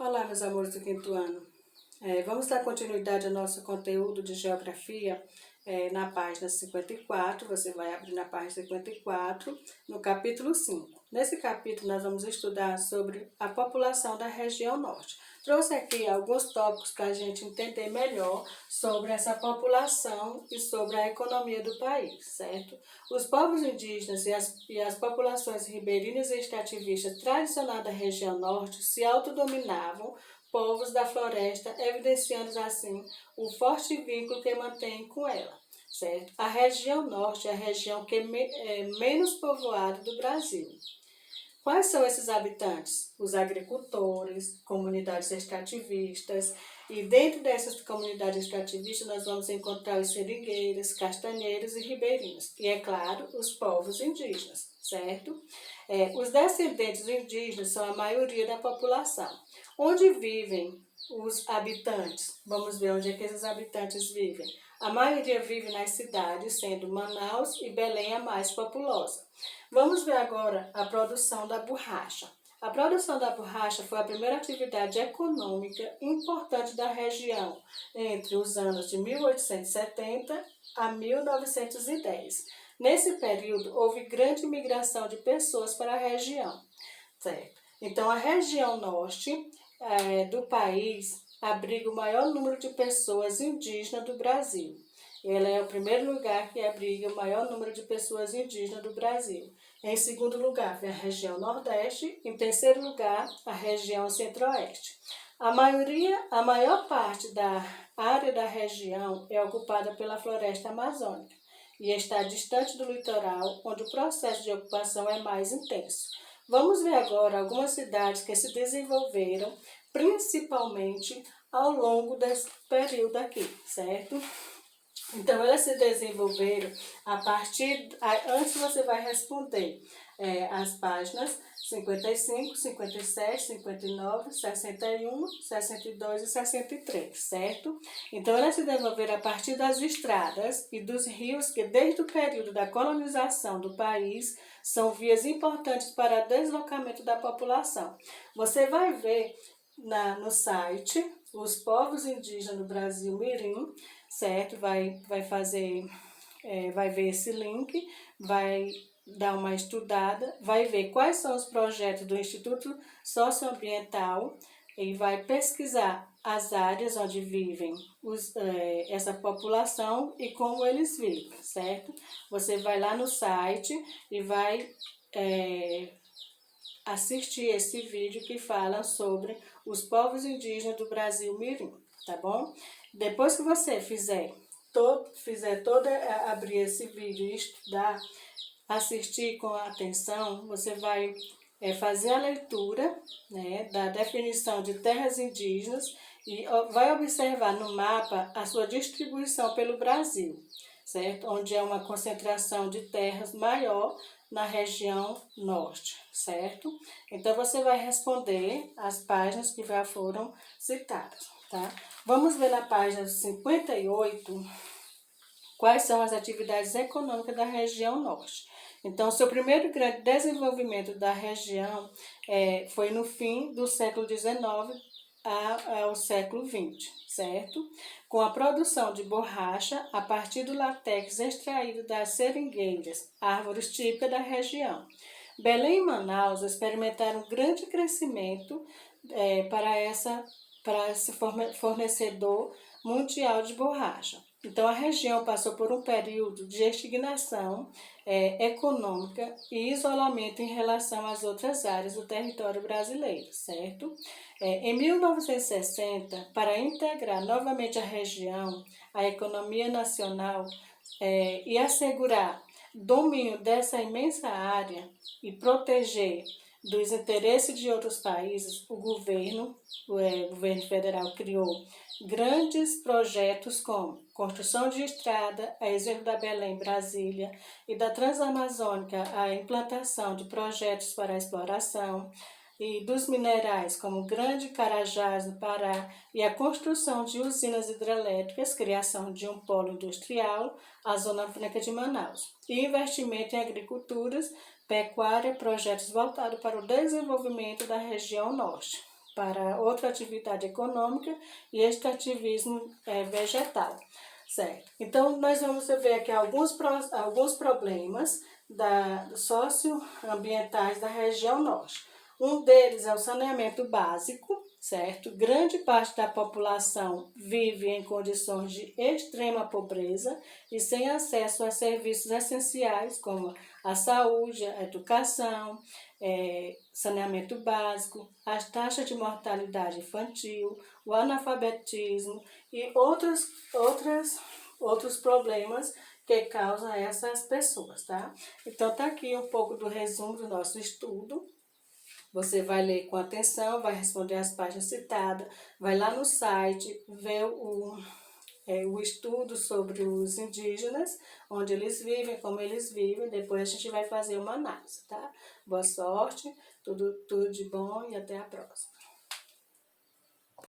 Olá, meus amores do quinto ano. Vamos dar continuidade ao nosso conteúdo de geografia na página 54. Você vai abrir na página 54, no capítulo 5. Nesse capítulo, nós vamos estudar sobre a população da região norte. Trouxe aqui alguns tópicos para a gente entender melhor sobre essa população e sobre a economia do país, certo? Os povos indígenas e as populações ribeirinhas e extrativistas tradicionais da região norte se autodominavam povos da floresta, evidenciando assim o forte vínculo que mantém com ela, certo? A região norte é a região que é menos povoada do Brasil. Quais são esses habitantes? Os agricultores, comunidades extrativistas, e dentro dessas comunidades extrativistas nós vamos encontrar os seringueiros, castanheiros e ribeirinhos, e é claro, os povos indígenas, certo? Os descendentes indígenas são a maioria da população. Onde vivem os habitantes? Vamos ver onde é que esses habitantes vivem. A maioria vive nas cidades, sendo Manaus e Belém a mais populosa. Vamos ver agora a produção da borracha. A produção da borracha foi a primeira atividade econômica importante da região entre os anos de 1870 a 1910. Nesse período, houve grande migração de pessoas para a região, certo? Então, a região norte do país abriga o maior número de pessoas indígenas do Brasil. Ela é o primeiro lugar que abriga o maior número de pessoas indígenas do Brasil. Em segundo lugar, vem a região Nordeste. Em terceiro lugar, a região Centro-Oeste. A maior parte da área da região é ocupada pela floresta amazônica e está distante do litoral, onde o processo de ocupação é mais intenso. Vamos ver agora algumas cidades que se desenvolveram principalmente ao longo desse período aqui, certo? Então, elas se desenvolveram antes você vai responder as páginas 55, 57, 59, 61, 62 e 63, certo? Então, elas se desenvolveram a partir das estradas e dos rios que, desde o período da colonização do país, são vias importantes para o deslocamento da população. Você vai ver no site Os Povos Indígenas do Brasil Mirim, certo? Vai ver esse link, vai dar uma estudada, vai ver quais são os projetos do Instituto Socioambiental e vai pesquisar as áreas onde vivem essa população e como eles vivem, certo? Você vai lá no site e vai assistir esse vídeo que fala sobre os povos indígenas do Brasil Mirim, tá bom? Depois que você abrir esse vídeo e estudar, assistir com atenção, você vai fazer a leitura, né, da definição de terras indígenas e vai observar no mapa a sua distribuição pelo Brasil, certo? Onde é uma concentração de terras maior na região norte, certo? Então, você vai responder as páginas que já foram citadas, tá? Vamos ver na página 58 quais são as atividades econômicas da região norte. Então, o seu primeiro grande desenvolvimento da região foi no fim do século XIX ao século XX, certo? Com a produção de borracha a partir do látex extraído das seringueiras, árvores típicas da região. Belém e Manaus experimentaram grande crescimento para esse fornecedor mundial de borracha. Então, a região passou por um período de estagnação econômica e isolamento em relação às outras áreas do território brasileiro, certo? Em 1960, para integrar novamente a região à economia nacional e assegurar domínio dessa imensa área e proteger dos interesses de outros países, o governo federal criou grandes projetos como construção de estrada, a exemplo da Belém-Brasília, e da Transamazônica, a implantação de projetos para a exploração e dos minerais, como o Grande Carajás, no Pará, e a construção de usinas hidrelétricas, criação de um polo industrial, a Zona Franca de Manaus, e investimento em agriculturas, pecuária, projetos voltados para o desenvolvimento da região norte. para outra atividade econômica e extrativismo vegetal, certo? Então, nós vamos ver aqui alguns problemas socioambientais da região norte. Um deles é o saneamento básico, certo? Grande parte da população vive em condições de extrema pobreza e sem acesso a serviços essenciais como a saúde, a educação, saneamento básico, as taxas de mortalidade infantil, o analfabetismo e outros problemas que causam essas pessoas, tá? Então, tá aqui um pouco do resumo do nosso estudo. Você vai ler com atenção, vai responder as páginas citadas, vai lá no site, ver o estudo sobre os indígenas, onde eles vivem, como eles vivem, depois a gente vai fazer uma análise, tá? Boa sorte, tudo de bom e até a próxima.